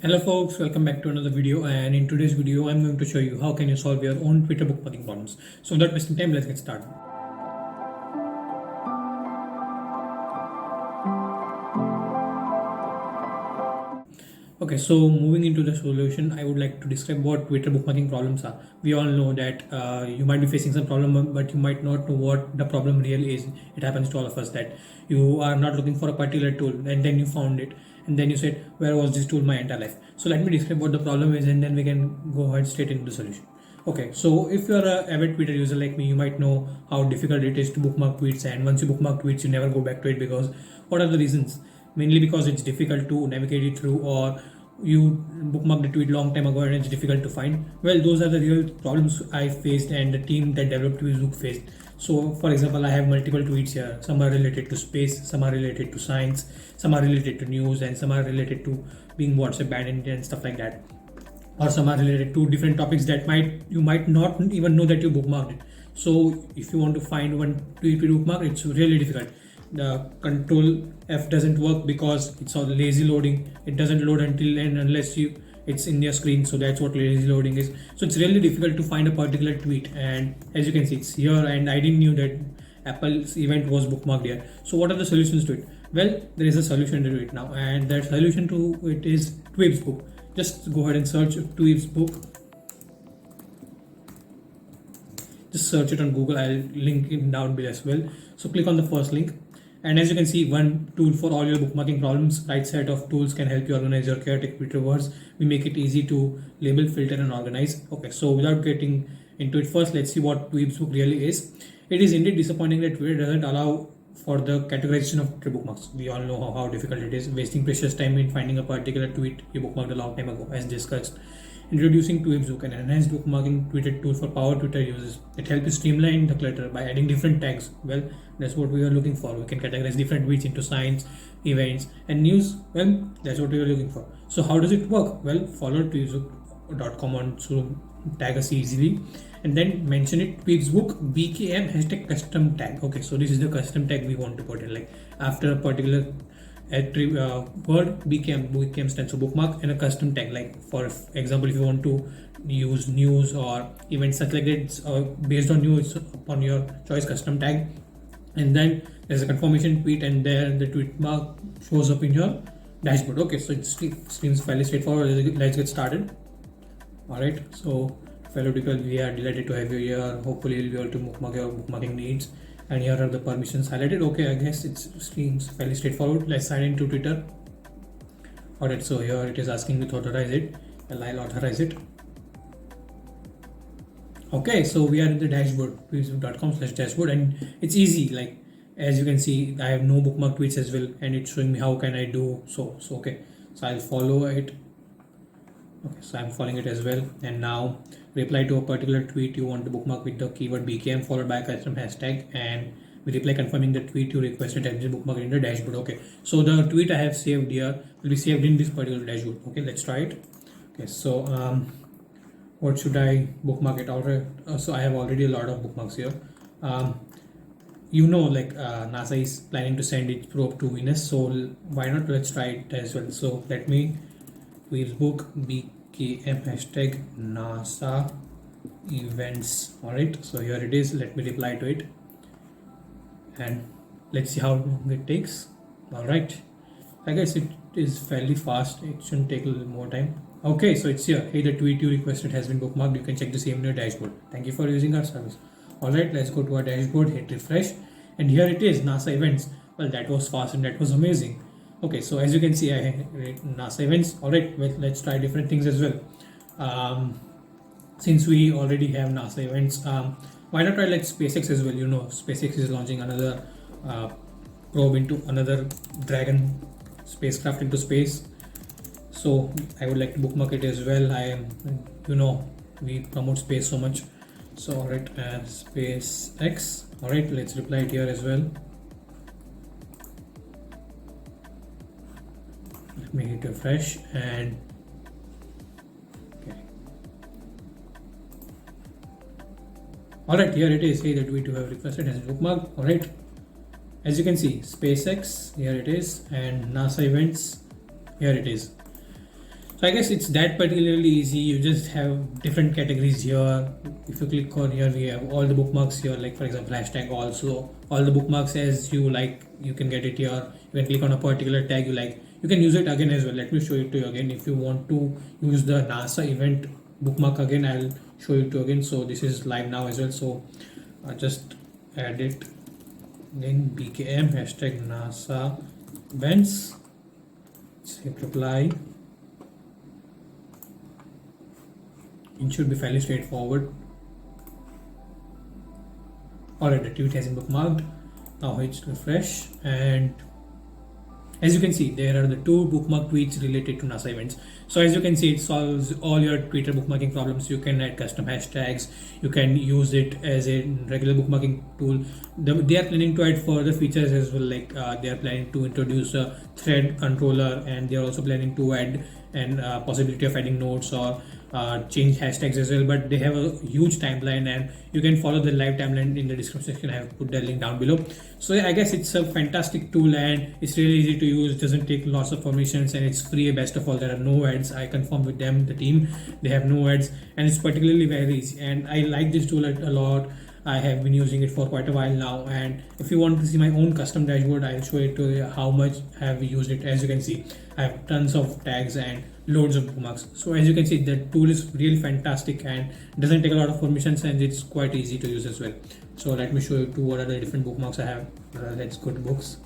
Hello folks, welcome back to another video, and in today's video I'm going to show you how can you solve your own Twitter bookmarking problems. So without wasting time, let's get started. Okay, so moving into the solution, I would like to describe what Twitter bookmarking problems are. We all know that you might be facing some problem, but you might not know what the problem really is. It happens to all of us that you are not looking for a particular tool and then you found it and then you said, where was this tool my entire life? So let me describe what the problem is and then we can go ahead straight into the solution. Okay, so if you're an avid Twitter user like me, you might know how difficult it is to bookmark tweets, and once you bookmark tweets, you never go back to it because what are the reasons? Mainly because it's difficult to navigate it through, or you bookmarked the tweet long time ago and it's difficult to find. Well, those are the real problems I faced and the team that developed Tweezbook faced. So for example, I have multiple tweets here. Some are related to space, some are related to science, some are related to news, and some are related to being WhatsApp banned and stuff like that, or some are related to different topics that you might not even know that you bookmarked it. So if you want to find one tweet bookmark, it's really difficult. The control F doesn't work because it's all lazy loading. It doesn't load until and unless it's in your screen. So that's what lazy loading is. So it's really difficult to find a particular tweet, and as you can see, it's here, and I didn't knew that Apple's event was bookmarked here. So what are the solutions to it? Well, there is a solution to it now, and that solution to it is Tweezbook. Just go ahead and search Tweezbook. Just search it on Google. I'll link it down below as well. So click on the first link. And as you can see, one tool for all your bookmarking problems. Right side of tools can help you organize your chaotic Twitter words. We make it easy to label, filter, and organize. Okay, so without getting into it, first let's see what Tweezbook really is. It is indeed disappointing that Twitter doesn't allow for the categorization of Twitter bookmarks. We all know how difficult it is, wasting precious time in finding a particular tweet you bookmarked a long time ago, as discussed. Introducing Tweezbook, an enhanced bookmarking Twitter tool for power Twitter users. It helps you streamline the clutter by adding different tags. Well, that's what we are looking for. We can categorize different tweets into science, events, and news. Well, that's what we are looking for. So how does it work? Well, follow tweezbook.com on to tag us easily, and then mention it Tweezbook BKM hashtag custom tag. Okay, so this is the custom tag we want to put in, like after a particular word. BKM stands for bookmark, and a custom tag, like for example, if you want to use news or events such like that, based on news upon your choice custom tag, and then there's a confirmation tweet, and there the tweet mark shows up in your dashboard. Okay, so it seems fairly straightforward. Let's get started. All right, so fellow people, we are delighted to have you here. Hopefully you'll be able to bookmark your bookmarking needs, and here are the permissions highlighted. Okay, I guess it seems fairly straightforward. Let's sign into Twitter. Alright, so here it is asking me to authorize it, and I'll authorize it. Okay, so we are in the dashboard, tweezbook.com/dashboard, and it's easy. Like as you can see, I have no bookmark tweets as well, and it's showing me how can I do so. Okay, so I'll follow it. Okay, so I'm following it as well, and now reply to a particular tweet you want to bookmark with the keyword BKM followed by a custom hashtag, and we reply confirming the tweet you requested has been bookmarked in the dashboard. Okay, so the tweet I have saved here will be saved in this particular dashboard. Okay, let's try it. Okay, so what should I bookmark it? Alright, so I have already a lot of bookmarks here. Like NASA is planning to send its probe to Venus, so why not? Let's try it as well. So let me Tweezbook BKM hashtag NASA events. Alright, so here it is. Let me reply to it, and let's see how long it takes. Alright, I guess it is fairly fast. It shouldn't take a little more time. Okay, so it's here. Hey, the tweet you requested has been bookmarked. You can check the same in your dashboard. Thank you for using our service. Alright, let's go to our dashboard, hit refresh, and here it is, NASA events. Well, that was fast and that was amazing. Okay, so as you can see, I rate NASA events. Alright, well, let's try different things as well. Since we already have NASA events, why not try like SpaceX as well? SpaceX is launching another probe into another Dragon spacecraft into space. So I would like to bookmark it as well. We promote space so much. So alright, SpaceX. Alright, let's reply it here as well. Let me hit refresh, and okay. Alright, here it is. Hey, the tweet you have requested has been bookmarked. Alright, as you can see, SpaceX, here it is, and NASA events, here it is. So I guess it's that particularly easy. You just have different categories here. If you click on here, we have all the bookmarks here, like for example hashtag also. All the bookmarks as you like, you can get it here. You can click on a particular tag you like. You can use it again as well. Let me show it to you again. If you want to use the NASA event bookmark again, I'll show it to you again. So this is live now as well. So just add it. Then BKM hashtag NASA events. Save reply. It should be fairly straightforward. Alright, the tweet has been bookmarked. Now hit refresh, and as you can see, there are the two bookmark tweets related to NASA events. So as you can see, it solves all your Twitter bookmarking problems. You can add custom hashtags. You can use it as a regular bookmarking tool. They are planning to add further features as well, like they are planning to introduce a thread controller, and they are also planning to add an possibility of adding notes or change hashtags as well. But they have a huge timeline, and you can follow the live timeline in the description section. I have put the link down below. So I guess it's a fantastic tool, and it's really easy to use. Doesn't take lots of permissions, and it's free. Best of all, there are no ads. I confirm with them, the team, they have no ads, and it's particularly very easy. And I like this tool a lot. I have been using it for quite a while now, and if you want to see my own custom dashboard, I'll show it to you how much I have used it. As you can see, I have tons of tags and loads of bookmarks. So as you can see, the tool is really fantastic and doesn't take a lot of permissions, and it's quite easy to use as well. So let me show you what are the different bookmarks I have. Let's go to books.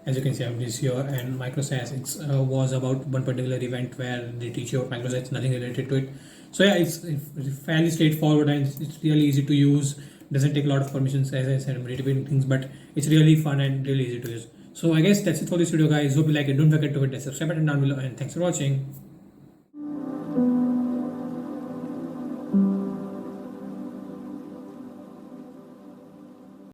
As you can see, I have this here, and microsites. It was about one particular event where they teach you about microsites, nothing related to it. So yeah, it's fairly straightforward, and it's really easy to use. Doesn't take a lot of permissions, as I said, I'm repeating things, but it's really fun and really easy to use. So I guess that's it for this video, guys. Hope you like it. Don't forget to hit the subscribe button down below, and thanks for watching.